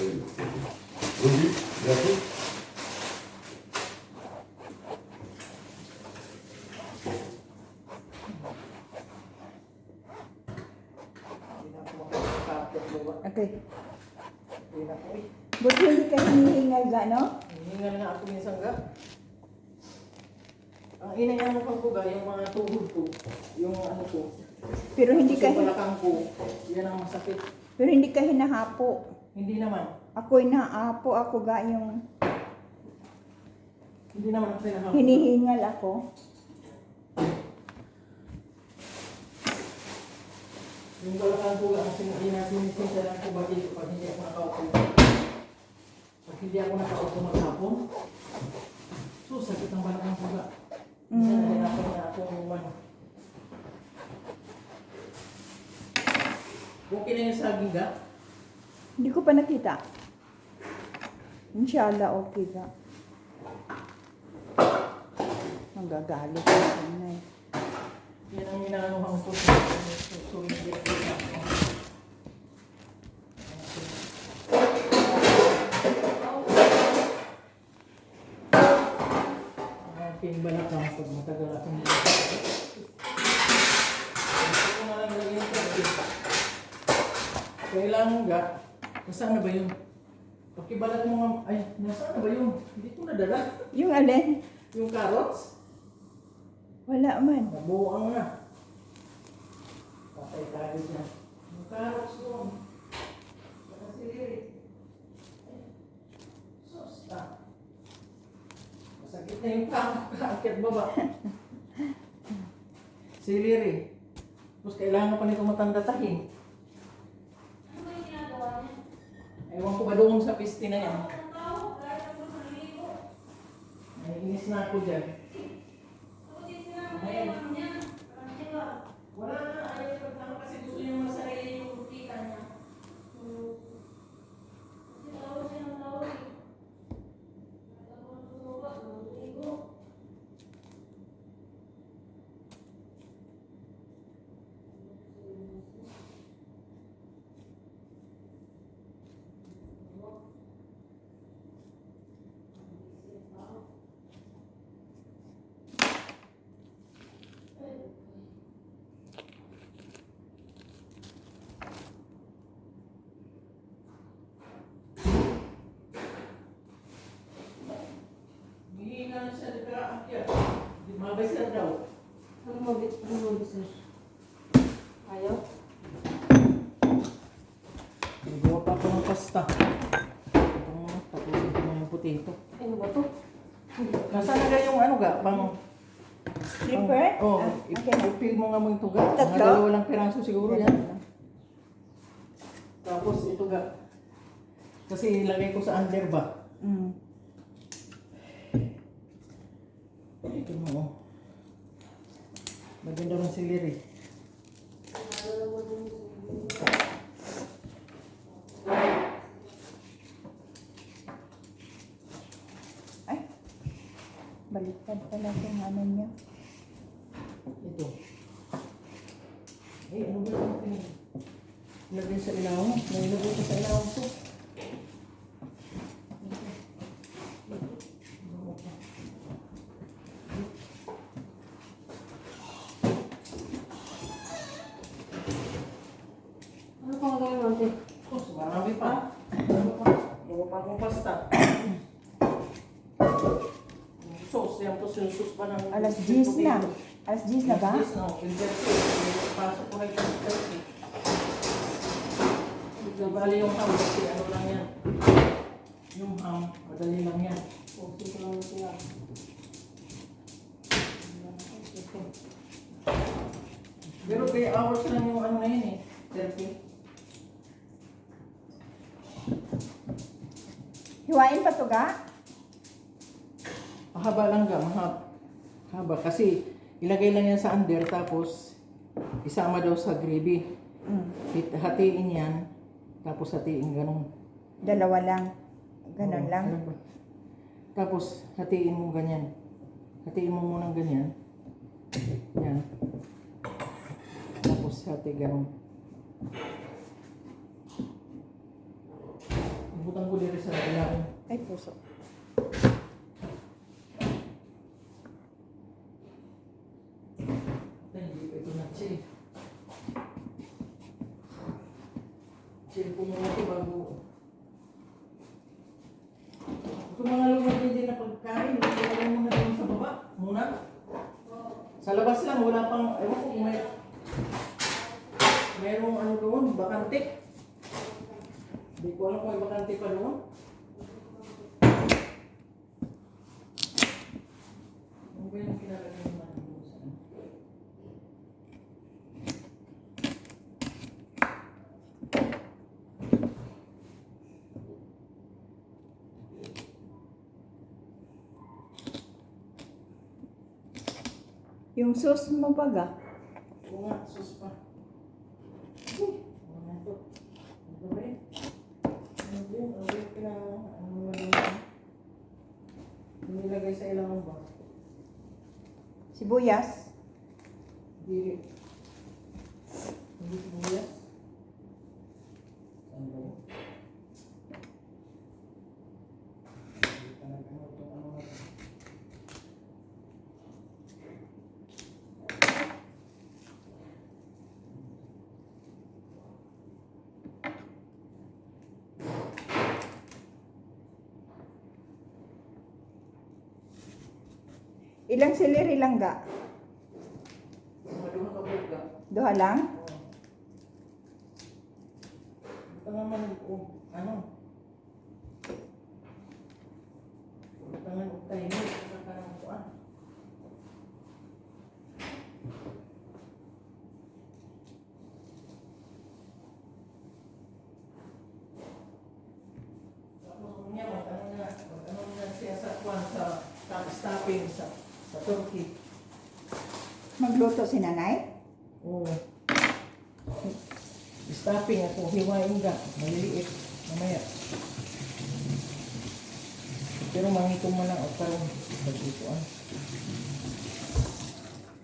Ruby, gracias. Okay. Hindi na po eh. Buti hindi ka hinihingal ga, no? Hiningal nga ako minsan ga. Ang inayang ko ga, yung mga tuhod ko, yung ano ko, Pero hindi ka yung balakang ko, yan ang masakit. pero hindi ka hinahapo. Hindi naman. Ako'y naapo ako ga yung Hindi naman ako sinahapon. hinihingal ako. Yung balakang ko ga, sinisinsala ko ba dito pag hindi ako nakaupo. Pag hindi ako nakaupo maghapon, so sakit ang balakang ko ga. Minsan nahirapan na ako ano. Okay na yung saging ga? Hindi ko pa nakita. Inshallah, okay ga. Magagalit ako na eh. Yan ang inaanuhan ko sa hindi ko na. Aking balakang pag matagal akong hindi. Ito na lang lagyan ko. Kailangan ga, nasaan na ba yun? Pakibalat mo nga, ay, nasaan na ba yun? Hindi ko nadala. Yung alin? Yung carrots, Wala man. nabuang na. Patay tayo dyan. Yung carrots doon. Baka siliri. Sosta. Masakit na yung kakakit baba. Siliri. Tapos kailangan pa nito matandatahin. Ewan ko ba doon sa piste na yan? Naiinis na ako dyan. Wala na, ayaw ko lang kasi gusto niya masarili yung kita niya. Hihina na siya di ka akyat. Di mabay siya daw. Lumabit, sir. Ayaw? Nagawa pa ako ng pasta. Tapusin ko na yung potato. Ano ba to? Nasaan na ga yung ano ga? Pang... Slipper? Oo. Ah, okay. I-fill mo nga mo yung tuga. Mga Tatlo? dalawa lang piraso siguro yan. Tapos ito ga. Kasi ilagay ko sa under ba? Mm. Ito mo oh. Maganda ng siliri. Ay. Baliktad pala yung ano niya. Ito. Eh, ano ba yung ilagay sa ilaw? Nailagay ko sa ilaw ko. Ano pa gagawin mo, ate? Oh, marami pa. Ano pa akong pasta? Yung sauce, yan po yung sauce pa ng... Alas 10 na. Alas 10 na ba? Alas 10 na. Yung pasok ko na yung turkey. Bali yung ham, kasi ano lang yan. Yung ham, madali lang yan. Okay, ito lang siya. Pero 3 hours lang yung ano na yun eh. Turkey. Hiwain pa to ga? Mahaba lang ga, mahaba. Kasi ilagay lang yan sa under tapos isama daw sa gravy. Mm. Hatiin yan, tapos hatiin ganun. Dalawa lang. Ganon Oo, lang. ano ba? Tapos hatiin mo ganyan. Hatiin mo muna ganyan. Yan. Tapos hati ganun. Butang ko diri sa ilalim. Ay, puso. Ay, hindi pa ito na-chill. Chill po muna ito bago. Ito mga lumag din na pagkain. Ilagay muna doon sa baba. Muna. Sa labas lang, wala pang, ewan ko kung merong ano doon, bakante. Hindi ko alam kung may bakante pa doon. Ano ba yung kinalagay naman doon sa ano? Yung sauce mo baga. Oo nga, sus pa. Ano ito? Ano ba yun? Ano ba yun? Ano ba yun? Ano ba yun? Nilagay sa ilang ba? Sibuyas. Diri. Hindi sibuyas. Saan ba yun? Hindi pa nag-ano ito. Ano ba ito? Ilang celery lang ga? Maduha ka buka. Duha lang? Ito naman, ano? Ito naman, tayo. Ito naman, kuan. Tapos, niya, ano na siya sa kuan, sa stopping sa Turkey. Magluto si nanay? Oo. Stopping ako, hiwain ka. Maliliit. Mamaya. Pero mangitong mo lang o parang pag-ituan.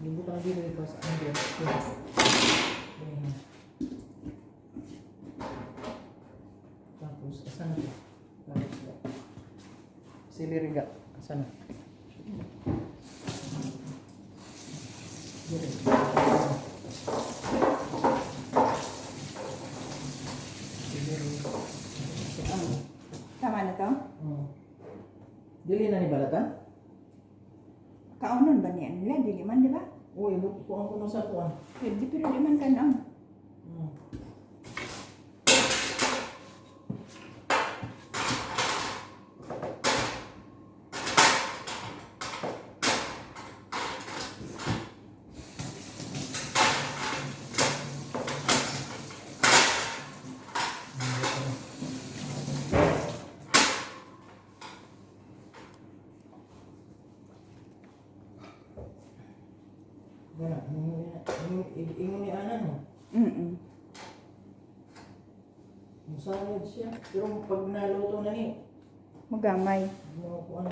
Libutan din rin ba sa under. Tapos, asan na ito? Siliriga. Asan na? Dire. Siliriga. Tama na to? Dili na ni balatan? Kaunon ba niya nila? Dili man, di ba? Uy, bukuan ko no sa kuan. Pwede pero di man kanon. Gana, ingon ni Ana no. Musanod siya. Pero pag naluto na ni, Magamay. mga kuan.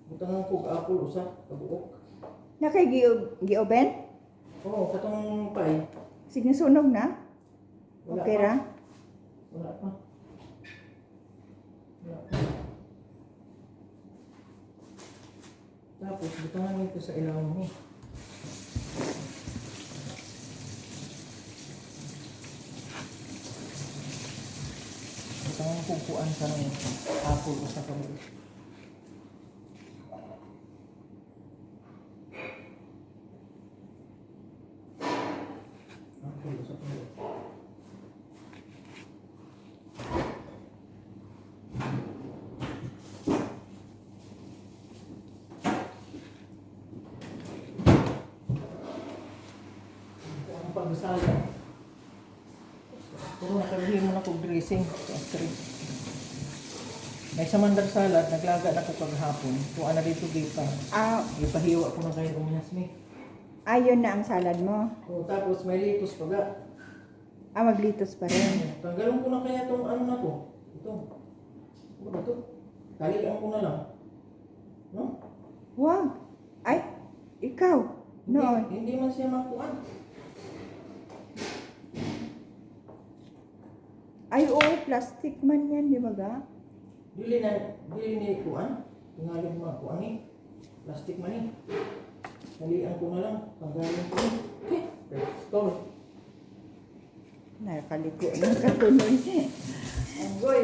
Butangan ko apple usa kabuok. Na kay gi-oven? Oo, katong pay. Sige sunog na. Wala Okay pa. ra? Wala pa. Wala pa. Tapos, butangan ito sa ilaw mo. Butangan kukuan sa ng apple usa kabuok. Apple usa kabuok. Ang pagsalad. Pero nakabili mo na kong dressing sa astrid. May sa mandar salad, naglaga na ko kaghapon. Kung ano dito dito, Ah, ipahiwa ko na kayo kumiyas me. ayon na ang salad mo. O, tapos may litos pa ga. Ah, maglitos pa rin. Tanggalon ko na kaya itong ano na to. Ito. Ano ba ito? Talian ko na lang. No? Wag. Ay, ikaw. Noon. Hindi man siya makuan. Ay, oo plastic man yan, di ba ga? Dili ni kuan. Tingalog mga kuan ni. Plastic man ni. Nalian ko na lang. Panggaling ko ni. Store. Nakaligo na katuloy. Anggoy.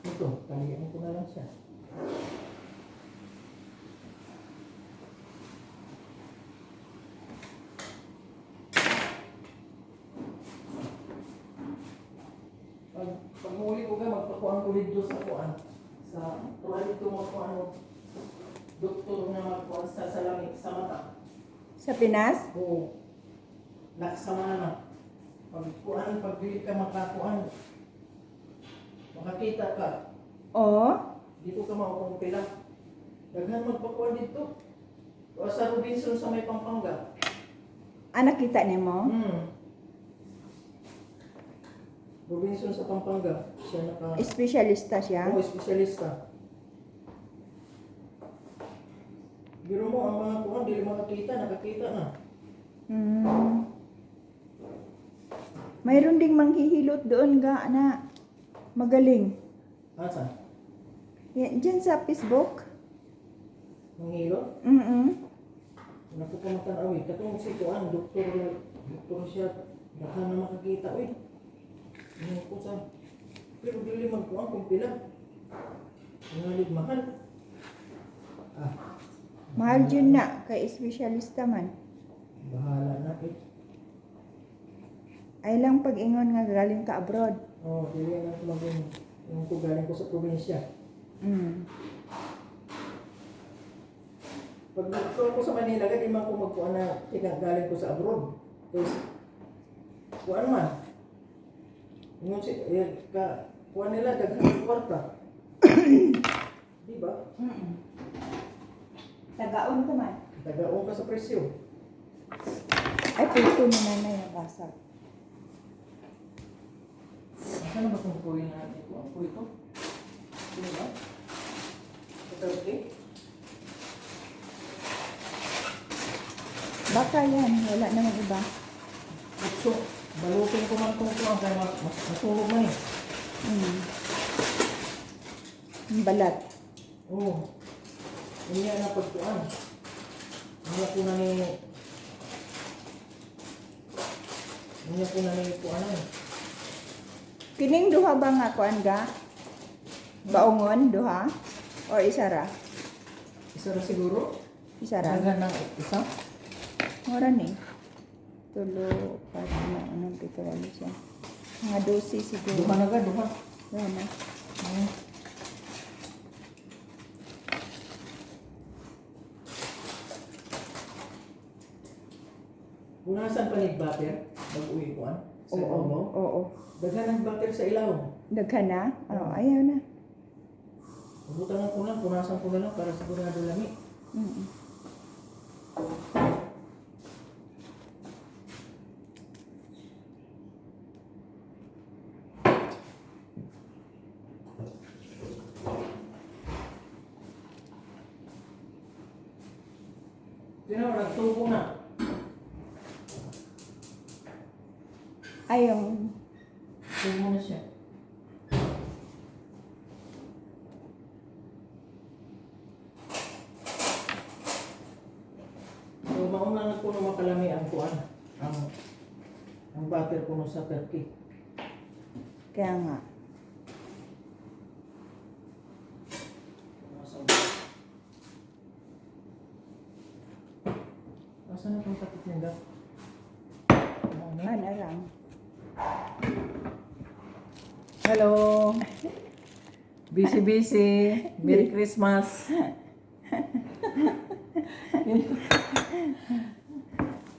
Ito, talian ko na lang siya. Pag huli ko ka, magpakuan ko dito sa kuan. Sa tuwa dito magkuan mo. Doktor na magkuan sa salamik sa mata. Sa Pinas? Oo. Laksama na na. Pagkuan, pagbili ka makakuan. Makakita ka. Oo. Dito ka maukumpila. Daghan magpakuan dito. O sa Robinson sa may Pampanga. Nakita niyo mo? Robinson sa Pampanga. Siya naka... Espesyalista siya? Oo, espesyalista. Biro mo, ang mga kuhan, di makakita, nakakita na. Mayroon ding manghihilot doon ga na magaling. Asa? Yan, dyan sa Facebook. Manghilo? Nakukumatan awi. Katong si kuhan, doktor siya. Baka na makakita, uy. Ano ko sa... Pero dili magkuhan kung pila. Ngalig mahal. Mahal dyan na, kay espesyalista man. Bahala na eh. Ay lang pag-ingon nga galing ka abroad. Oo, dili na ito maging... Yung ko galing ko sa probinsya. Pag nagtuwa ko sa Manila, di man ko magkuhan na galing ko sa abroad. Kasi, kuhan man. Yung kuhan nila, daghang kwarta. Di ba? Tagaon ka man. Tagaong ka sa presyo. Ay, pito ni nanay ang basa. Saan ba itong kuhin natin ko? Ang kuhin ito? Sino ba? Ito, okay? Baka yan, wala namang iba. So, balutin ko man itong kuhan kaya masunog man eh. Ang balat. Oo. Hindi na pagkuhan. Hindi ko na ni kuhan eh. Kining duha ba nga kuan ga? Baongon duha or isa ra? Isa na siguro? Isa ra. Dagan ng isa? Mura ni. Tulo pa na anong pito wala siya. Mga 12 siguro. Duha na ga, duha. Duha na. Punasan pa ni butter? Mag-uwi kuhan? Sa Oo. ibabaw? Oo. Daghan ng butter sa ilaw. Daghan na? Oo, ayaw na. Butangan ko lang, punasan ko na lang para sigurado lami. Sino, nagtubo na. Ayaw. Tubo na siya. So, mauna na po na makalami ang kuan. Ang butter po sa turkey. Kaya nga. Asan na itong kapit niya? Ano lang. Hello! Busy. Merry Christmas!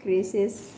Crisis.